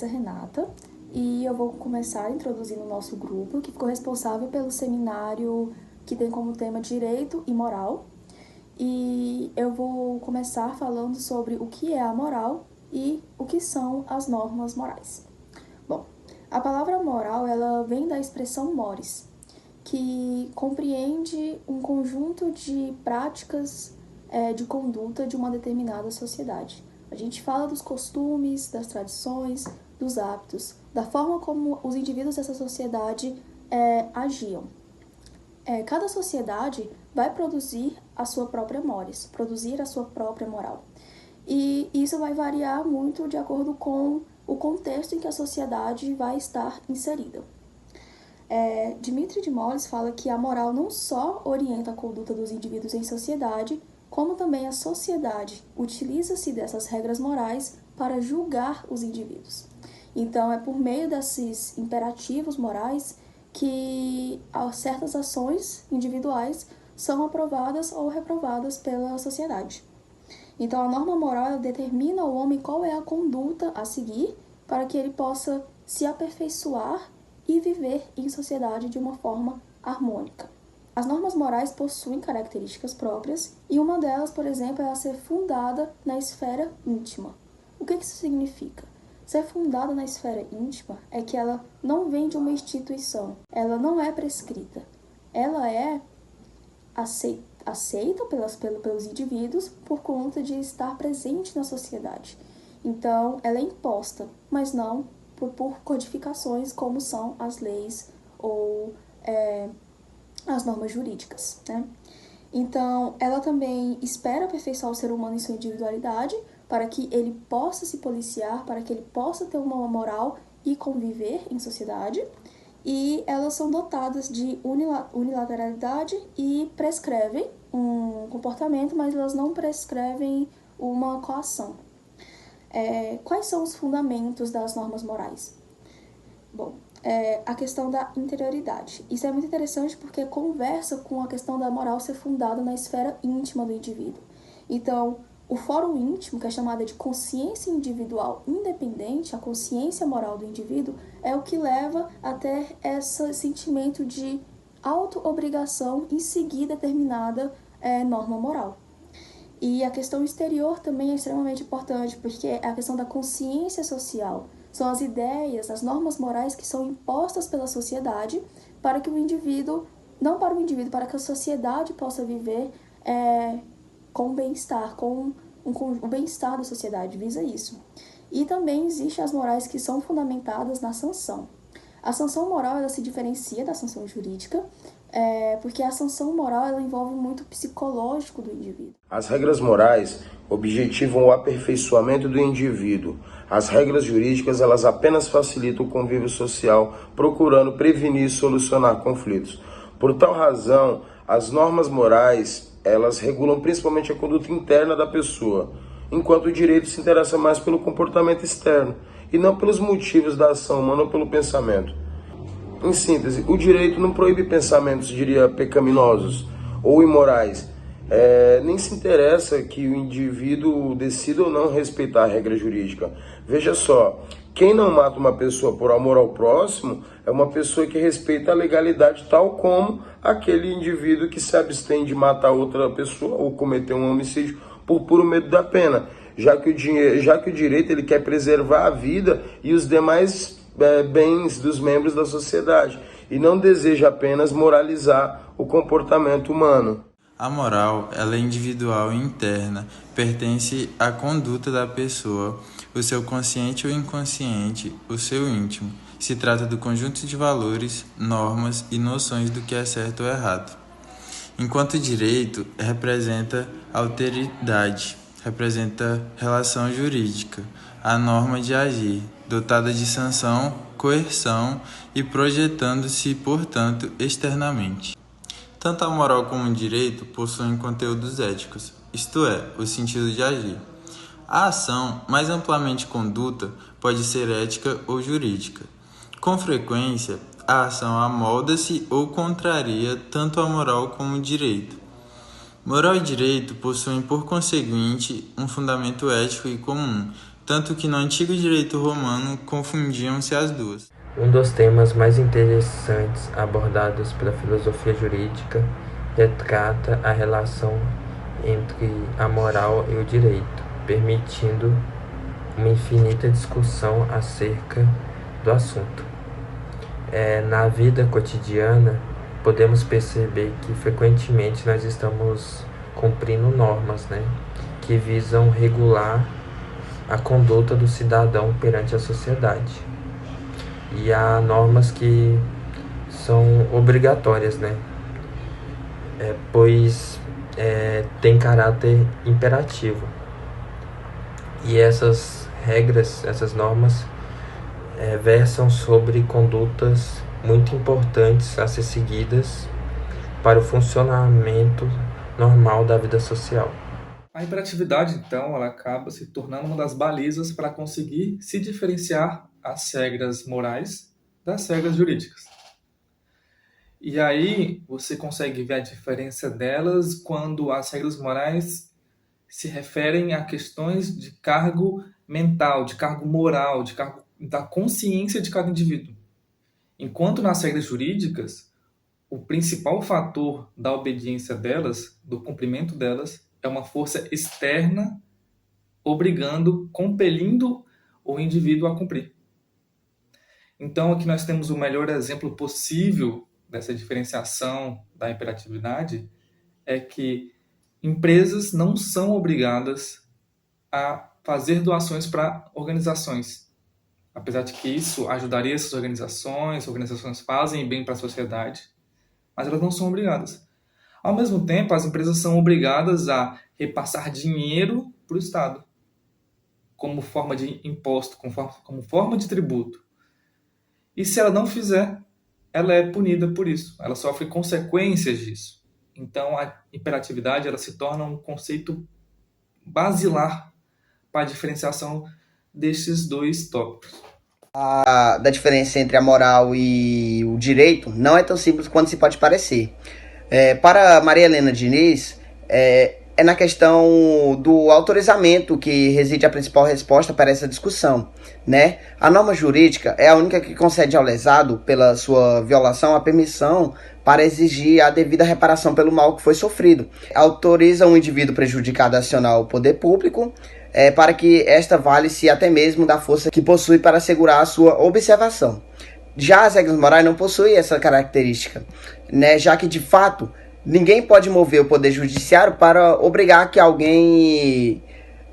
Moraes é Renata e eu vou começar introduzindo o nosso grupo, que ficou responsável pelo seminário que tem como tema Direito e Moral. E eu vou começar falando sobre o que é a moral e o que são as normas morais. Bom, a palavra moral ela vem da expressão mores, que compreende um conjunto de práticas de conduta de uma determinada sociedade. A gente fala dos costumes, das tradições, dos hábitos, da forma como os indivíduos dessa sociedade agiam. Cada sociedade vai produzir a sua própria mores, produzir a sua própria moral. E isso vai variar muito de acordo com o contexto em que a sociedade vai estar inserida. Dimitri de Moles fala que a moral não só orienta a conduta dos indivíduos em sociedade, como também a sociedade utiliza-se dessas regras morais para julgar os indivíduos. Então, é por meio desses imperativos morais que certas ações individuais são aprovadas ou reprovadas pela sociedade. Então, a norma moral ela determina ao homem qual é a conduta a seguir para que ele possa se aperfeiçoar e viver em sociedade de uma forma harmônica. As normas morais possuem características próprias e uma delas, por exemplo, é a ser fundada na esfera íntima. O que isso significa? Ser fundada na esfera íntima é que ela não vem de uma instituição, ela não é prescrita, ela é aceita pelos indivíduos por conta de estar presente na sociedade. Então, ela é imposta, mas não por codificações como são as leis ou as normas jurídicas, né? Então, ela também espera aperfeiçoar o ser humano em sua individualidade para que ele possa se policiar, para que ele possa ter uma moral e conviver em sociedade. E elas são dotadas de unilateralidade e prescrevem um comportamento, mas elas não prescrevem uma coação. Quais são os fundamentos das normas morais? Bom, a questão da interioridade. Isso é muito interessante porque conversa com a questão da moral ser fundada na esfera íntima do indivíduo. Então, o fórum íntimo, que é chamada de consciência individual independente, a consciência moral do indivíduo, é o que leva a ter esse sentimento de auto-obrigação em seguir determinada norma moral. E a questão exterior também é extremamente importante, porque é a questão da consciência social. São as ideias, as normas morais que são impostas pela sociedade para que o indivíduo, não para o indivíduo, para que a sociedade possa viver com bem-estar, com o bem-estar da sociedade, visa isso. E também existem as morais que são fundamentadas na sanção. A sanção moral ela se diferencia da sanção jurídica, porque a sanção moral ela envolve muito o psicológico do indivíduo. As regras morais objetivam o aperfeiçoamento do indivíduo. As regras jurídicas elas apenas facilitam o convívio social, procurando prevenir e solucionar conflitos. Por tal razão, as normas morais elas regulam principalmente a conduta interna da pessoa, enquanto o direito se interessa mais pelo comportamento externo e não pelos motivos da ação humana ou pelo pensamento. Em síntese, o direito não proíbe pensamentos, diria, pecaminosos ou imorais. Nem se interessa que o indivíduo decida ou não respeitar a regra jurídica. Veja só, quem não mata uma pessoa por amor ao próximo é uma pessoa que respeita a legalidade, tal como aquele indivíduo que se abstém de matar outra pessoa ou cometer um homicídio por puro medo da pena, já que o direito ele quer preservar a vida e os demais bens dos membros da sociedade e não deseja apenas moralizar o comportamento humano. A moral, ela é individual e interna, pertence à conduta da pessoa, o seu consciente ou inconsciente, o seu íntimo. Se trata do conjunto de valores, normas e noções do que é certo ou errado. Enquanto direito representa alteridade, representa relação jurídica, a norma de agir, dotada de sanção, coerção e projetando-se, portanto, externamente. Tanto a moral como o direito possuem conteúdos éticos, isto é, o sentido de agir. A ação, mais amplamente conduta, pode ser ética ou jurídica. Com frequência, a ação amolda-se ou contraria tanto a moral como o direito. Moral e direito possuem, por conseguinte, um fundamento ético e comum, tanto que no antigo direito romano confundiam-se as duas. Um dos temas mais interessantes abordados pela filosofia jurídica retrata a relação entre a moral e o direito, permitindo uma infinita discussão acerca do assunto. Na vida cotidiana, podemos perceber que frequentemente nós estamos cumprindo normas, que visam regular a conduta do cidadão perante a sociedade. E há normas que são obrigatórias, pois tem caráter imperativo. E essas regras, essas normas, versam sobre condutas muito importantes a ser seguidas para o funcionamento normal da vida social. A imperatividade, então, ela acaba se tornando uma das balizas para conseguir se diferenciar as regras morais das regras jurídicas. E aí você consegue ver a diferença delas quando as regras morais se referem a questões de cargo mental, de cargo moral, da consciência de cada indivíduo. Enquanto nas regras jurídicas, o principal fator da obediência delas, do cumprimento delas, é uma força externa obrigando, compelindo o indivíduo a cumprir. Então, aqui nós temos o melhor exemplo possível dessa diferenciação da imperatividade, é que empresas não são obrigadas a fazer doações para organizações. Apesar de que isso ajudaria essas organizações fazem bem para a sociedade, mas elas não são obrigadas. Ao mesmo tempo, as empresas são obrigadas a repassar dinheiro para o Estado, como forma de imposto, como forma de tributo. E se ela não fizer, ela é punida por isso, ela sofre consequências disso. Então, a imperatividade ela se torna um conceito basilar para a diferenciação desses dois tópicos. Da diferença entre a moral e o direito não é tão simples quanto se pode parecer. Para Maria Helena Diniz, é na questão do autorizamento que reside a principal resposta para essa discussão, A norma jurídica é a única que concede ao lesado, pela sua violação, a permissão para exigir a devida reparação pelo mal que foi sofrido. Autoriza um indivíduo prejudicado a acionar o poder público para que esta vale-se até mesmo da força que possui para assegurar a sua observação. Já as regras morais não possuem essa característica, já que, de fato, ninguém pode mover o poder judiciário para obrigar que alguém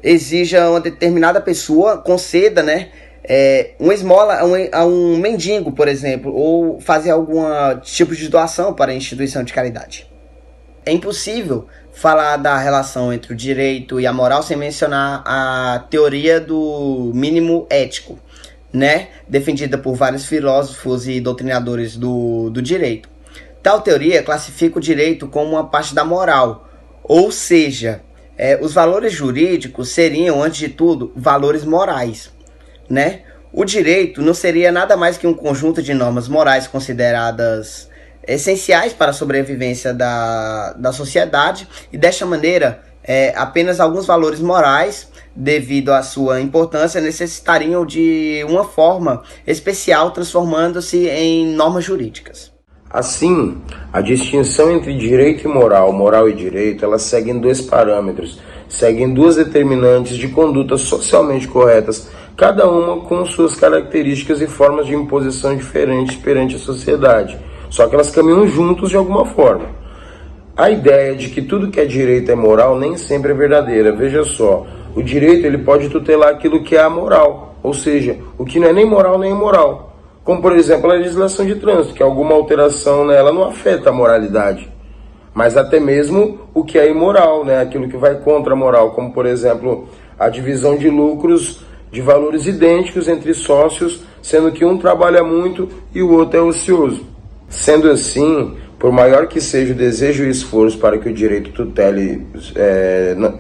exija uma determinada pessoa, conceda, uma esmola a um mendigo, por exemplo, ou fazer algum tipo de doação para a instituição de caridade. É impossível falar da relação entre o direito e a moral sem mencionar a teoria do mínimo ético, defendida por vários filósofos e doutrinadores do direito. Tal teoria classifica o direito como uma parte da moral, ou seja, os valores jurídicos seriam, antes de tudo, valores morais, O direito não seria nada mais que um conjunto de normas morais consideradas essenciais para a sobrevivência da sociedade e, desta maneira, apenas alguns valores morais, devido à sua importância, necessitariam de uma forma especial, transformando-se em normas jurídicas. Assim, a distinção entre direito e moral e direito, elas seguem dois parâmetros, seguem duas determinantes de conduta socialmente corretas, cada uma com suas características e formas de imposição diferentes perante a sociedade, só que elas caminham juntos de alguma forma. A ideia de que tudo que é direito é moral nem sempre é verdadeira. Veja só, o direito ele pode tutelar aquilo que é amoral, ou seja, o que não é nem moral nem imoral. Como, por exemplo, a legislação de trânsito, que alguma alteração nela não afeta a moralidade. Mas até mesmo o que é imoral, aquilo que vai contra a moral, como, por exemplo, a divisão de lucros de valores idênticos entre sócios, sendo que um trabalha muito e o outro é ocioso. Sendo assim, por maior que seja o desejo e esforço para que o direito tutele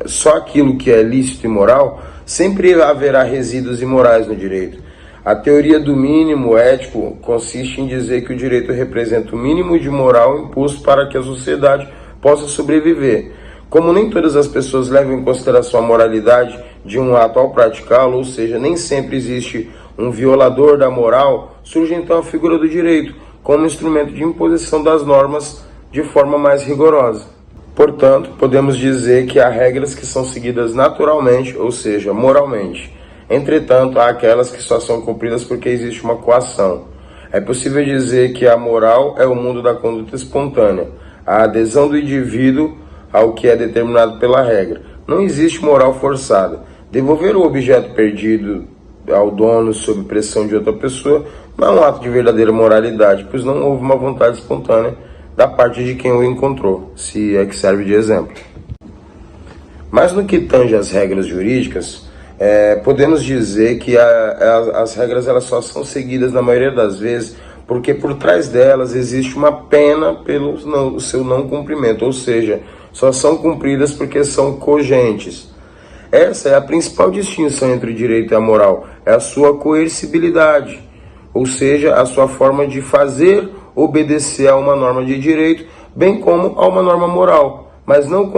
só aquilo que é lícito e moral, sempre haverá resíduos imorais no direito. A teoria do mínimo ético consiste em dizer que o direito representa o mínimo de moral imposto para que a sociedade possa sobreviver. Como nem todas as pessoas levam em consideração a moralidade de um ato ao praticá-lo, ou seja, nem sempre existe um violador da moral, surge então a figura do direito como instrumento de imposição das normas de forma mais rigorosa. Portanto, podemos dizer que há regras que são seguidas naturalmente, ou seja, moralmente. Entretanto, há aquelas que só são cumpridas porque existe uma coação. É possível dizer que a moral é o mundo da conduta espontânea, a adesão do indivíduo ao que é determinado pela regra. Não existe moral forçada. Devolver o objeto perdido ao dono sob pressão de outra pessoa não é um ato de verdadeira moralidade, pois não houve uma vontade espontânea da parte de quem o encontrou, se é que serve de exemplo. Mas no que tange às regras jurídicas, podemos dizer que as regras elas só são seguidas na maioria das vezes porque por trás delas existe uma pena pelo seu não cumprimento, ou seja, só são cumpridas porque são cogentes. Essa é a principal distinção entre o direito e a moral, é a sua coercibilidade, ou seja, a sua forma de fazer obedecer a uma norma de direito, bem como a uma norma moral, mas o não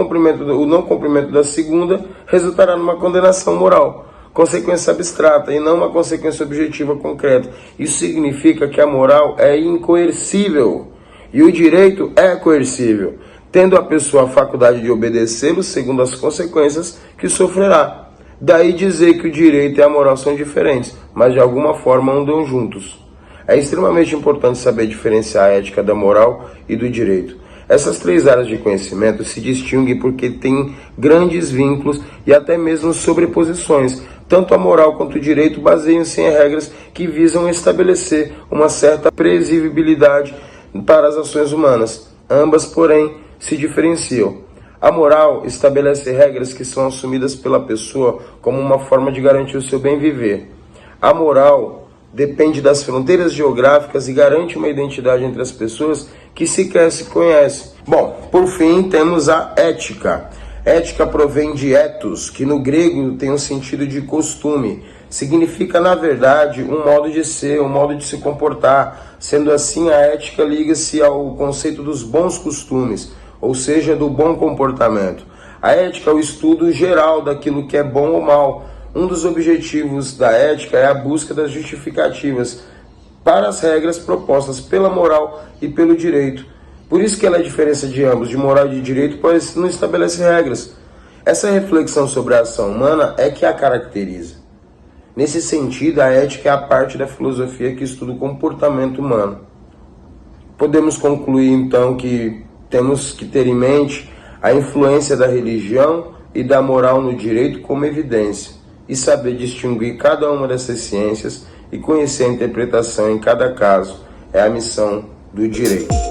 cumprimento da segunda resultará numa condenação moral, consequência abstrata e não uma consequência objetiva concreta. Isso significa que a moral é incoercível e o direito é coercível, tendo a pessoa a faculdade de obedecê-lo segundo as consequências que sofrerá. Daí dizer que o direito e a moral são diferentes, mas de alguma forma andam juntos. É extremamente importante saber diferenciar a ética da moral e do direito. Essas três áreas de conhecimento se distinguem porque têm grandes vínculos e até mesmo sobreposições. Tanto a moral quanto o direito baseiam-se em regras que visam estabelecer uma certa previsibilidade para as ações humanas. Ambas, porém, se diferenciam. A moral estabelece regras que são assumidas pela pessoa como uma forma de garantir o seu bem viver. A moral depende das fronteiras geográficas e garante uma identidade entre as pessoas que sequer se conhecem. Bom, por fim, temos a ética. Ética provém de ethos, que no grego tem o sentido de costume. Significa, na verdade, um modo de ser, um modo de se comportar. Sendo assim, a ética liga-se ao conceito dos bons costumes, ou seja, do bom comportamento. A ética é o estudo geral daquilo que é bom ou mal. Um dos objetivos da ética é a busca das justificativas para as regras propostas pela moral e pelo direito. Por isso que ela é a diferença de ambos, de moral e de direito, pois não estabelece regras. Essa reflexão sobre a ação humana é que a caracteriza. Nesse sentido, a ética é a parte da filosofia que estuda o comportamento humano. Podemos concluir, então, que temos que ter em mente a influência da religião e da moral no direito como evidência, e saber distinguir cada uma dessas ciências e conhecer a interpretação em cada caso é a missão do direito.